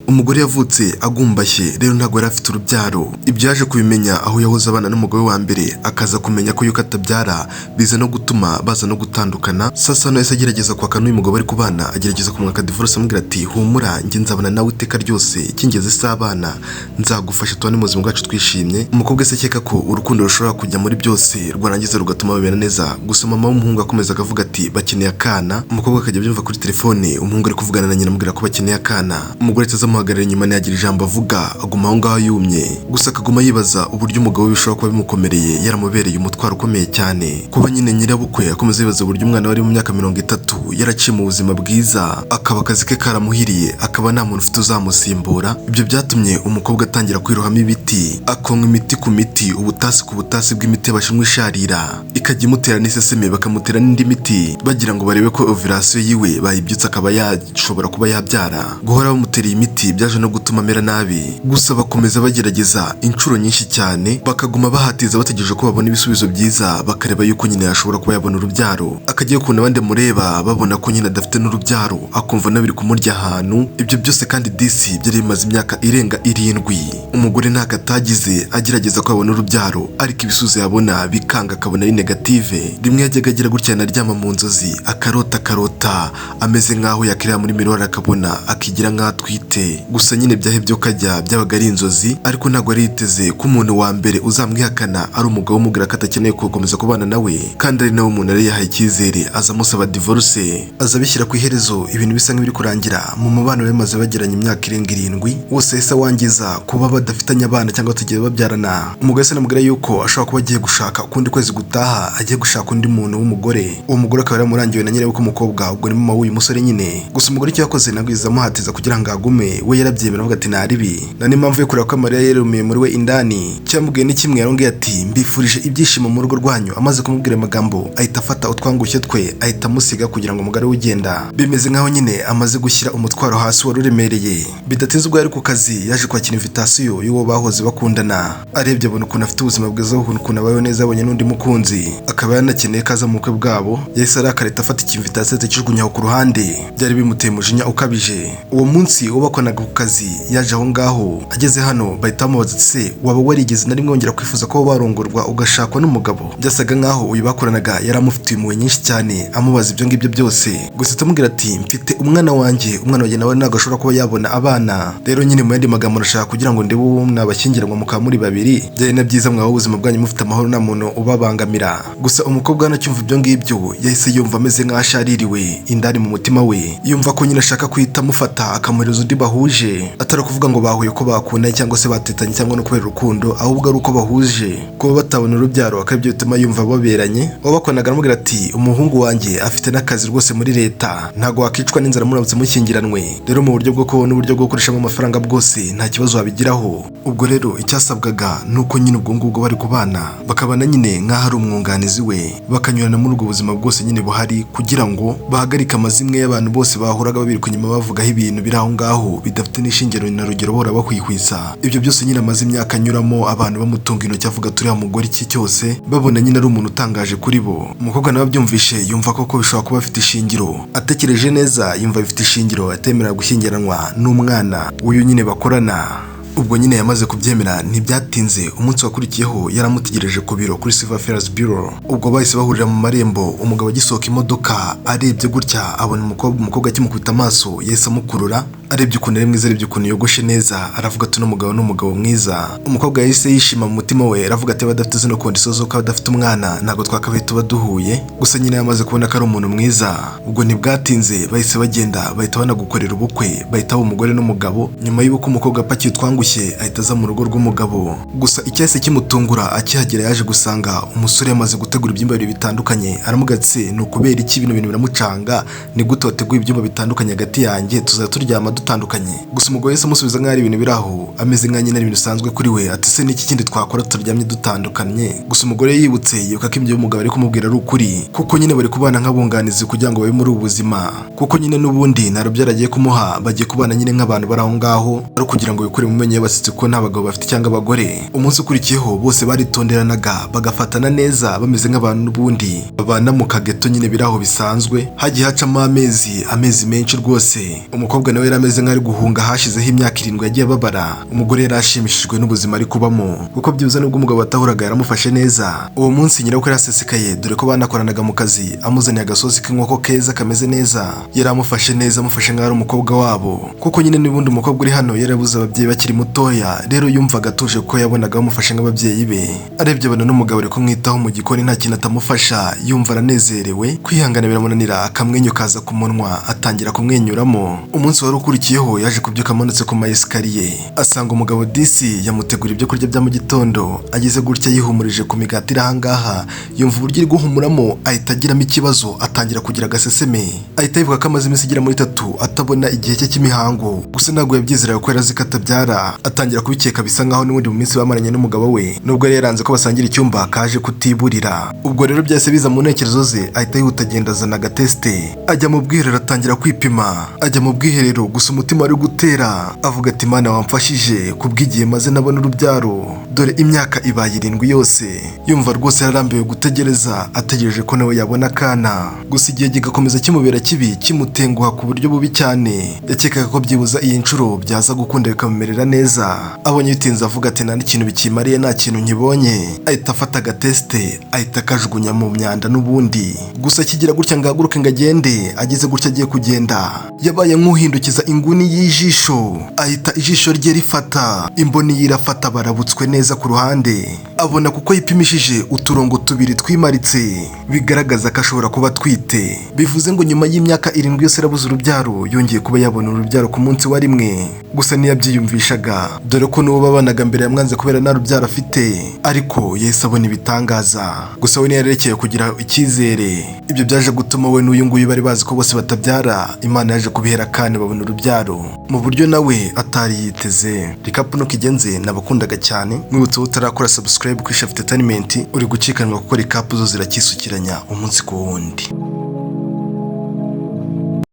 umugore yavutse agumbashye rero ntabwo yari afite urubyaro. Ibyo yaje kubimenya aho yahoze abana n'umugore wa mbere, akaza kumenya ko yuko atabyara, biza no gutuma baza no gutandukana. Sasa no yahise agerageza kwaka n'uyu mugabo bari kubana, agerageza kumwaka divorce amubwira ati humura njye nzabana nawe iteka ryose, ikingeze si abana, nzagufasha tubane mu buzima bwacu twishimye. Umukobwa se akeka ko urukundo rushobora kujya muri byose rwarangiza rugatuma babera neza. Gusa mama w'umuhungu akomeza akavuga ati bakeneye akana. Umukobwa akajya abyumva kuri telefone umuhungu ari kuvugana na nyina amubwira ko bakeneye akana. Umugore atazamuhagarara inyuma ntiyagira ijambo avuga, aguma aho ngaho yumye. Gusa akaguma yibaza uburyo umugabo we bishobora kuba bimukomereye, yaramubereye umutwaro ukomeye cyane. Kuba nyine nyirabukwe akomeza yibaza uburyo umwana wari mu myaka 30 yaraciye mu buzima bwiza, akaba akazi ke karamuhiriye, akaba nta muntu ufite uzamusimbura. Ibyo byatumye umukobwa atangira kwirohamo ibiti, akonywa imiti ku miti, ubutasi ku butasi bw'imiti bashinwa isharira, ikajya imutera n'iseseme, bakamutera n'indi miti bagira ngo barebe ko ovulation yiwe bayibyutse akaba yashobora kuba yabyara. Guhora bamutereye imiti byaje no gutuma amera nabi. Gusa bakomeza bagerageza inshuro nyinshi cyane, bakaguma bahatiza bategereje ko babona ibisubizo byiza, bakareba yuko nyine yashobora kuba yabona urubyaro. Akagiye kubona abandi mureba babona ko nyine adafite n'urubyaro, akumva nabiri kumurya ahantu. Ibyo byose kandi disi byari bimaze imyaka irenga 7. Umugore ntabwo atagize agerageza ko yabona urubyaro, ariko ibisubizo yabona bikanga, akabona ari negative. Rimwe yajyaga agira gutya anaryama mu nzozi, akarota ameze nk'aho yakirira muri mirror akabona akigira nk'aho atwite. Gusa nyine byahebye kajya byabaga ari inzozi, ariko ntabwo yari yiteze ko umuntu wa mbere uzamwihakana ari umugabo umubwira ko atakeneye gukomeza kubana nawe, kandi ari nawe umuntu yari yahaye icyizere, aza amusaba divorce, aza bishyira ku iherezo. Ibintu bisa nk'ibiri kurangira mu mubano bamaze bagiranye imyaka irenga 7. Wose yahise wangiza kuba badafitanye abana cyangwa batagiye babyarana. Umugore se namubwira yuko ashobora kuba agiye gushaka ukundi kwezi gutaha, agiye gushaka undi muntu w'umugore. Uwo mugore akaba yaramurangiwe na nyirawe ko umukobwa ubwo ni mama w'uyu musore nyine. Gusa umugore icyo yakoze nagwiza amuhatiza kugira ngo agume, we yarabyemera avuga ati naribi. Na n'impamvu yo kureba ko Mariya yerumiye muri we indani, cyamubwiye ni kimwe, yarongeye ati mbifurije ibyishimo mu rugo rwanyu. Amaze kumubwira amagambo ahita afata utwangushye twe ahita amusiga kugira ngo umugore ugenda. Bimeze nkaho nyine amaze gushyira umutwaro hasi wari uremereye. Bidatinze ubwo yari ku kazi yaje kwakira invitation y'uwo bahoze bakundana. Arebye abona ukuntu afite ubuzima bwiza, ukuntu abayeho neza, abonye n'undi mukunzi, akaba yanakeneye kaza mu bukwe bwabo. Yahise arakareta afata ikinvitation kijugunyaho ku ruhande, byari bimuteye umujinya ukabije. Uwo munsi uwo bakonaga ku kazi yaje aho ngaho, ageze hano bahita bamubaza ati se waba warigeze na rimwe wongera kwifuza ko warongorwa ugashakwa n'umugabo? Byasaga nkaho uyu bakoranaga yaramufitiye impuhwe nyinshi cyane, amubaza ibyo ngibyo byose. Gusa atamubwira ati mfite umwana wanjye nawe ntabwo ashobora kuba yabona abana. Rero nyine mu yandi magambo nashaka kugira ngo ndebe uwo mwabashyingiranwa mukaba muri babiri, byari na byiza mwaba ubuzima bwanyu mufite amahoro nta muntu ubabangamira. Gusa umukobwa anacyumva ibyo ngibyo yahise yumva ameze nk'aho ashaririwe indani mu mutima we, yumva ko nyine ashaka kwita amufata akamuhereza undi bahuje, atari kuvuga ngo bahuye ko bakundanye cyangwa se batetanye cyangwa no kubera urukundo, ahubwo ari uko bahuje kuba batabona urubyaro, akabyo bituma yumva baberanye. Uwo bakonaga aramubwira ati umuhungu wanjye afite n'akazi rwose muri leta, ntago wakicwa n'inzara muramutse mushyingiranwe. Rero mu buryo bwo kubona uburyo bwo gukoreshamo amafaranga bwose nta kibazo wabigiraho. Ubwo rero icyasabwaga nuko nyine ubwo ngubwo bari kubana bakabana nyine nk'aho ari umwunganizi we, bakanyurana muri ubwo buzima bwose nyine buhari, kugira ngo bahagarike amazimwe y'abantu bose bahuraga babiruka inyuma bavugaho ibintu biri aho ngaho bidafite n'ishingiro na rugero, bahora bahwihwisa. Ibyo byose nyine amaze imyaka anyuramo, abantu bamutunga intoki avuga turiya mugore iki cyose, babona nyine ari umuntu utangaje kuri bo. Umukobwa nawe abyumvishe yumva koko bishobora kuba bifite ishingiro, atekereje neza yumva bifite ishingiro, atemera gushyingiranwa n'umwana uyu nyine bakorana. Ubwo nyine yamaze kubyemera ntibyatinze, umunsi wakurikiyeho yaramutegereje ku biro kuri Civil Affairs Bureau. Ubwo bahise bahurira mu marembo, umugabo agisohoka imodoka arebye gutya abona umukobwa akimukubita amaso, yahise amukurura. Arebye ukuntu ari mwiza, arebye ukuntu yogoshe neza, aravuga ati n'umugabo n'umugabo mwiza. Umukobwa yahise yishima mu mutima we, aravuga ati badafite zino kondisiyo zo kuba badafite umwana ntabwo twakabaye tuba duhuye. Gusa nyine yamaze kubona ko ari umuntu mwiza. Ubwo ntibwatinze bahise bagenda, bahita banagukorera ubukwe, bahita baba umugore n'umugabo. Nyuma y'uko umukobwa apakiye utwangushye ahita aza mu rugo rw'umugabo. Gusa icyahise kimutungura, akihagera yaje gusanga umusore yamaze gutegura ibyumba bibiri bitandukanye. Aramugatse ni ukubera iki bino bintu biramucanga, ni gute wateguye ibyumba bitandukanye hagati yanjye, tuzajya turyama dutandukanye? Gusa umugore yahise amusubiza nk'aho ari ibintu biri aho, ameze nk'aho nyine ari ibintu bisanzwe kuri we, ati se n'iki kindi twakora tutaryamye dutandukanye? Gusa umugore yibutse yibuka ko ibyo umugabo ari kumubwira ari ukuri, kuko nyine bari kubana nk'abunganizi kugira ngo babe muri ubu buzima, kuko nyine n'ubundi nta rubyaro agiye kumuha, bagiye kubana nyine nk'abantu bari aho ngaho, ari kugira ngo bikure mu menyo y'abasitsi ko nta bagabo bafite cyangwa abagore. Umunsi ukurikiyeho bose baritonderanaga bagafatana neza, bameze nk'abantu n'ubundi babana mu kageto nyine biraho bisanzwe. Hagiye hacamo amezi menshi rwose. Umukobwa nawe yari ameze nk'ari guhunga hashizeho imyaka 7 yagiye babara. Umugore yari ashimishijwe n'ubuzima ari kubamo kuko byibuze nubwo umugabo atahuraga yaramufashe neza. Uwo munsi nyirakuru yarasesekaye dore ko banakoranaga mu kazi, amuzaniye agasosi k'inkoko keza kameze neza. Yari amufashe neza, amufashe nk'ari umukobwa wabo kuko nyine n'ubundi umukobwa uri hano yarabuze ababyeyi bakiri mutoya, rero yumvaga atuje kuko yabonaga bamufashe nk'ababyeyi be. Arebye abona n'umugabo ari kumwitaho mu gikoni nta kintu atamufasha, yumva aranezerewe, kwihangana biramunanira, akamwenyu kaza ku munwa atangira kumwenyuramo. Umunsi wari ukurikiyeho yaje kubyuka amanutse ku maesikariye, asanga umugabo disi yamutegura ibyo kurya bya mu gitondo. Ageze gutya yihumurije ku migati iri ahangaha, yumva uburyo iri guhumuramo, ahita agiramo ikibazo, atangira kugira agaseseme. Ahita yivuga ko amaze iminsi igera muri 3 atabona igihe cye cy'imihango, gusa ntabwo yabyizeraga ko yarazi ko atabyara. Atangira kubikeka bisa nkaho n'ubundi mu minsi bamaranye n'umugabo we, nubwo yari yaranze ko basangira icyumba kaje kutiburira. Ubwo rero byahise biza mu ntekerezo ze, ahita yihuta agenda azana agateste, ajya mu bwiherero atangira kwipima. Ajya mu bwiherero gusa umutima wari gutera, avuga ati Mana wamfashije kubw'igihe maze nabona urubyaro, dore imyaka ibaye 7 yose. Yumva rwose yararambiwe gutegereza, ategereje ko nawe yabona akana. Gusa igihe gigakomeza kimubera kibi, kimutenguha ku buryo bubi cyane. Yakekaga ko byibuza iyi nshuro byaza gukunda bikamumerera neza. Abonye bitinze avuga ati nta n'ikintu bikimariye, nta kintu nkibonye. Ahita afata agateste, ahita akajugunya mu myanda n'ubundi. Gusa kigira gutya ngahaguruke ngagende, ageze gutya agiye kugenda, yabaye nk'uhindukiza inguni y'ijisho, ahita ijisho rye rifata, imboni yirafata, barabutswe neza ku ruhande. Abona kuko yipimishije uturongo 2 twimaritse bigaragaza ko ashobora kuba atwite. Bivuze ngo nyuma y'imyaka 7 yose yarabuze urubyaro, yongeye kuba yabona urubyaro ku munsi wa rimwe. Gusa ntiyabyiyumvishaga dore ko n'uwo babanaga mbere yamwanze kubera nta rubyaro afite, ariko yahise abona ibitangaza. Gusa we ntiyarekeye kugira icyizere. Ibyo byaje gutuma we n'uyu nguyu bari bazi ko bose batabyara, Imana yaje kubihera kandi babona urubyaro mu buryo nawe atari yiteze. Rikapu no kigenze nabakundaga cyane, mwibutse utarakora subscribe kuri Chef Entertainment uri gucikanwa kuko rikapu zo zirakisukiranya umunsi ku wundi.